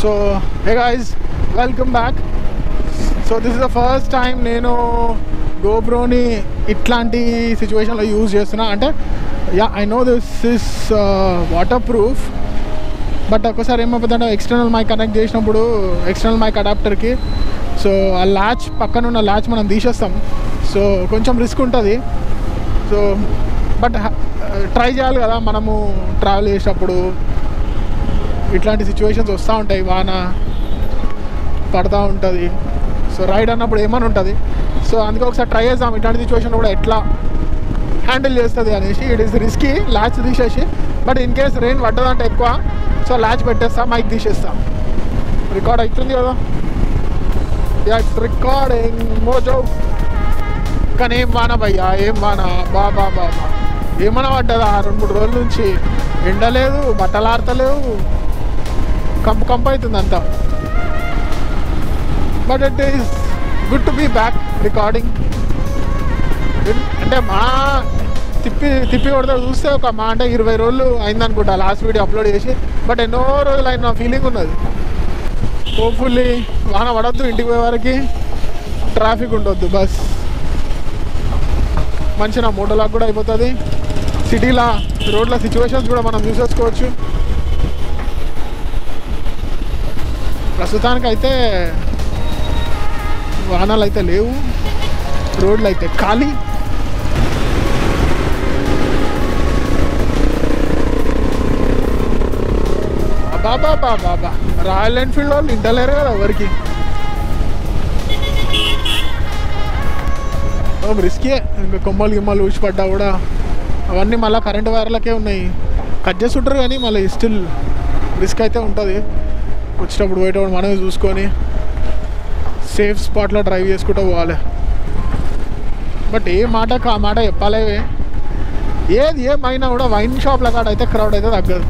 So hey guys, welcome back. So this is the first time నేను గోప్రోని ఇట్లాంటి సిచ్యువేషన్లో use చేస్తున్నా. అంటే yeah, I know this is water proof, but ఒక్కసారి ఏమైపోతుందంటే ఎక్స్టర్నల్ మైక్ కనెక్ట్ చేసినప్పుడు ఎక్స్టర్నల్ మైక్ అడాప్టర్కి సో ఆ ల్యాచ్ పక్కన ఉన్న ల్యాచ్ మనం తీసేస్తాం. సో కొంచెం రిస్క్ ఉంటుంది. సో బట్ ట్రై చేయాలి కదా, మనము ట్రావెల్ చేసేటప్పుడు ఇట్లాంటి సిచ్యువేషన్స్ వస్తూ ఉంటాయి, వాన పడుతూ ఉంటుంది. సో రైడ్ అన్నప్పుడు ఏమని ఉంటుంది. సో అందుకే ఒకసారి ట్రై చేద్దాం ఇట్లాంటి సిచ్యువేషన్ కూడా ఎట్లా హ్యాండిల్ చేస్తుంది అనేసి. ఇట్ ఈస్ రిస్కీ ల్యాచ్ తీసేసి, బట్ ఇన్ కేస్ రెయిన్ పడ్డదంటే ఎక్కువ సో ల్యాచ్ పెట్టేస్తా, మైక్ తీసేస్తా. రికార్డ్ అవుతుంది కదా, ఇట్స్ రికార్డింగ్ మోజో. కానీ ఏం వాన భయ్యా, ఏం వాన, బాబా బాబా ఏమన్నా పడ్డదా 2-3 రోజుల నుంచి. ఎండ లేదు, బట్టలు ఆడతలేవు, కంపు కంపు అవుతుంది అంతా. But it is good to be back recording. అంటే మా తిప్పి కొడితే చూస్తే ఒక మా అంటే 20 రోజులు అయిందనుకుంటా లాస్ట్ వీడియో అప్లోడ్ చేసి. బట్ ఎన్నో రోజులు అయిన ఫీలింగ్ ఉన్నది. హోప్ఫుల్లీ వాన పడద్దు, ఇంటికి పోయే వరకు ట్రాఫిక్ ఉండొద్దు, బస్ మంచిగా మోటోలాగా కూడా అయిపోతుంది. సిటీలో రోడ్ల సిచ్యువేషన్స్ కూడా మనం చూసేసుకోవచ్చు. ప్రస్తుతానికైతే వాహనాలు అయితే లేవు, రోడ్లు అయితే ఖాళీ. బాబా బాబా బాబా రాయల్ ఎన్ఫీల్డ్ వాళ్ళు ఇంటలేరు కదా ఎవరికి. రిస్కే, ఇంకా కొమ్మలు ఊసి పడ్డా కూడా అవన్నీ మళ్ళీ కరెంటు వైర్లకే ఉన్నాయి. కట్ చేస్తుంటారు కానీ మళ్ళీ స్టిల్ రిస్క్ అయితే ఉంటుంది. వచ్చేటప్పుడు పోయేటప్పుడు మనమే చూసుకొని సేఫ్ స్పాట్లో డ్రైవ్ చేసుకుంటూ పోవాలి. బట్ ఏ మాటకు ఆ మాట చెప్పాలి. ఏది ఏమైనా కూడా వైన్ షాప్ల కాడ అయితే క్రౌడ్ అయితే తగ్గదు.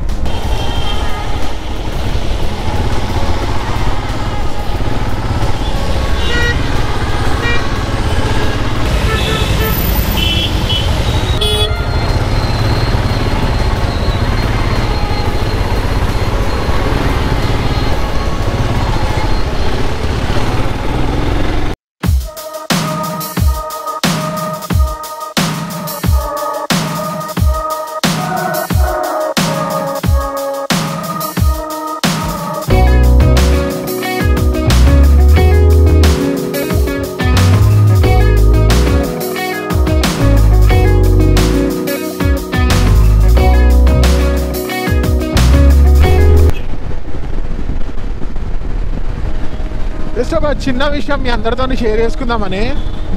జస్ట్ ఒక చిన్న విషయం మీ అందరితో షేర్ చేసుకుందామని.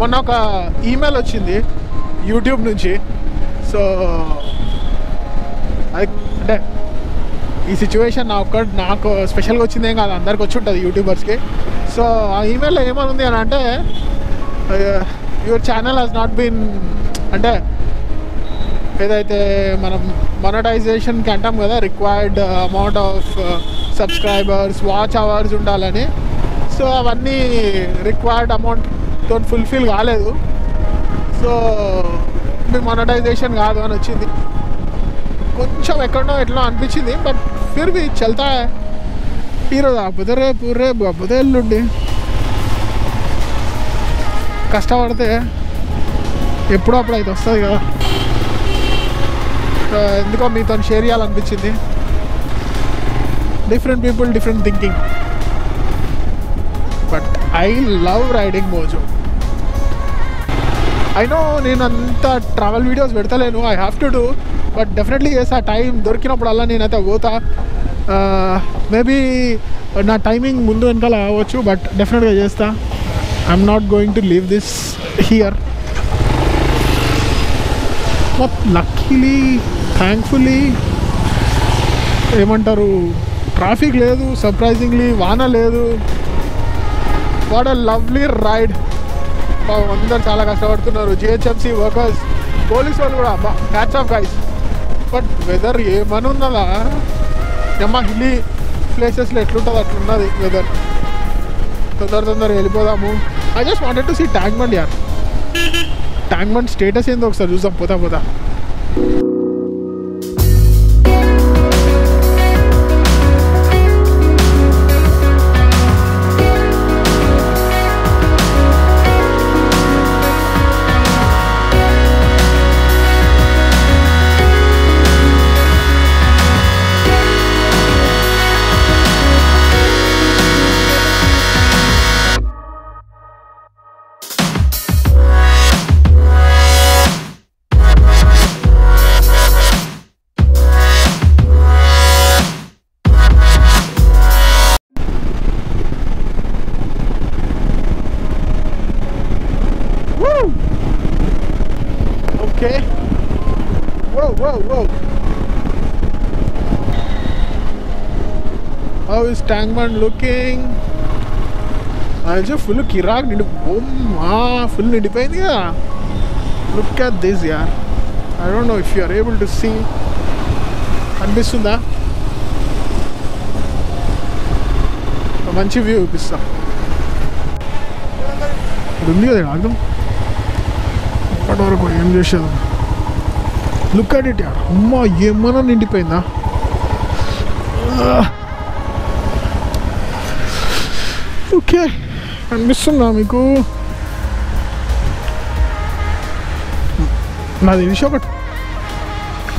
మొన్న ఒక ఈమెయిల్ వచ్చింది యూట్యూబ్ నుంచి. సో అది అంటే ఈ సిచ్యువేషన్ నాకు స్పెషల్గా వచ్చింది ఏం కాదు, అందరికి వచ్చి ఉంటుంది యూట్యూబర్స్కి. సో ఆ ఈమెయిల్లో ఏమనుంది అని అంటే, your channel has not been, అంటే ఏదైతే మనం మొనటైజేషన్కి అంటాం కదా, required amount of subscribers, watch hours ఉండాలని. సో అవన్నీ రిక్వైర్డ్ అమౌంట్తో ఫుల్ఫిల్ కాలేదు. సో మీ మొనటైజేషన్ కాదు అని వచ్చింది. కొంచెం ఎక్కడో ఎట్లా అనిపించింది. బట్ ఫిర్ బి చల్తా ఈరోజు కాకపోతే రేపు కాకపోతే ఎల్లుండి కష్టపడితే ఎప్పుడో అప్పుడు అయితే వస్తుంది కదా. ఎందుకో మీతో షేర్ చేయాలనిపించింది. Different people, different thinking. But I love riding Mojo. I know నేను అంత ట్రావెల్ వీడియోస్ పెడతలేను, I have to do. But definitely చేస్తా, టైం దొరికినప్పుడల్లా నేనైతే పోతా. మేబీ నా టైమింగ్ ముందు వెనకాల అవ్వచ్చు, బట్ డెఫినెట్గా చేస్తా. I'm not going to leave this here. But luckily, thankfully ఏమంటారు, ట్రాఫిక్ లేదు, సర్ప్రైజింగ్లీ వాన లేదు. What a lovely ride. అందరు చాలా కష్టపడుతున్నారు, జిహెచ్ఎంసీ వర్కర్స్, పోలీస్ వాళ్ళు కూడా. Hats off guys. But weather ఏమని ఉన్నదా అమ్మ, హిల్లీ ప్లేసెస్లో ఎట్లుంటుంది అట్లున్నది వెదర్. తొందర వెళ్ళిపోదాము. I just wanted to see Tank Bund యార్. ట్యాంక్ బండ్ స్టేటస్ ఏందో ఒకసారి చూద్దాం పోతా. Okay. Whoa. How is Tangman looking? Full kirak nidi. Full nidipoyindi kada. Look at this, yaar. I don't know if you are able to see. అనిపిస్తుందా? మంచి view చూపిస్తా. ఉంది కదా అర్థం ఇప్పటి వరకు ఏం చేసేది. లుక్ అట్ ఇట్ యార్. అమ్మా ఏమన్నా నిండిపోయిందా? ఓకే అనిపిస్తుందా మీకు? నాకు తెలిసి ఒక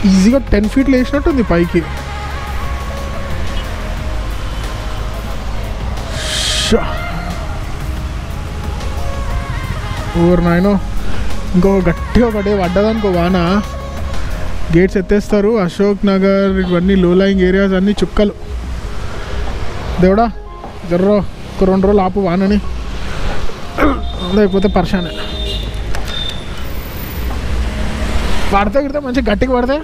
ఈజీగా 10 feet లేచినట్టుంది పైకి. ఓవర్ నాయనో. ఇంకో గట్టిగా ఒకటే పడ్డదనుకో వాన, గేట్స్ ఎత్తేస్తారు. అశోక్ నగర్ ఇవన్నీ లో లయింగ్ ఏరియాస్ అన్నీ చుక్కలు. దేవుడా జర్రో ఒక 2 రోజులు ఆపు వానని, లేకపోతే పర్షానే. పడితే గిడితే మంచిగా గట్టిగా పడితే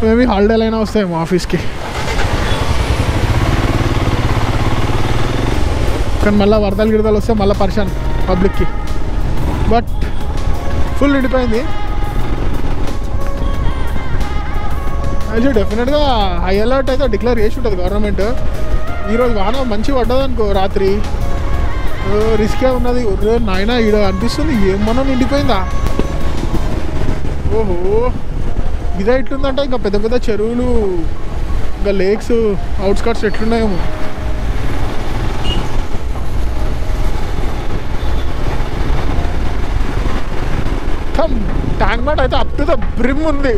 మేబీ హాలిడేలు అయినా వస్తాయేమో ఆఫీస్కి. కానీ మళ్ళీ వరదలు గిరదలు వస్తే మళ్ళీ పర్షాన్ పబ్లిక్కి. బట్ ఫుల్ నిండిపోయింది. అయితే డెఫినెట్గా హై అలర్ట్ అయితే డిక్లేర్ చేసి ఉంటుంది గవర్నమెంట్. ఈరోజు వాన మంచి పడ్డదనుకో రాత్రి, రిస్కే ఉన్నది. నాయన ఈడ అనిపిస్తుంది ఏమన్నా నిండిపోయిందా. ఓహో ఇదే ఎట్లుందంటే ఇంకా పెద్ద పెద్ద చెరువులు, ఇంకా లేక్స్ అవుట్స్కట్స్ ఎట్లున్నాయేమో. ట్యాంక్ బండ్ అయితే అప్ టు ద బ్రిమ్ ఉంది.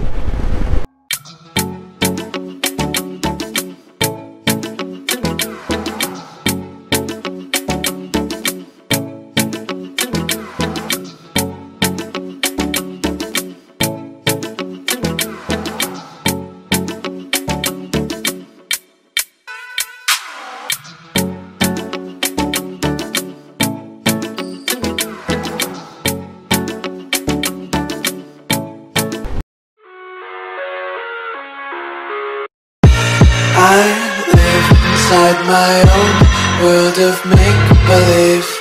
I live inside my own world of make-believe.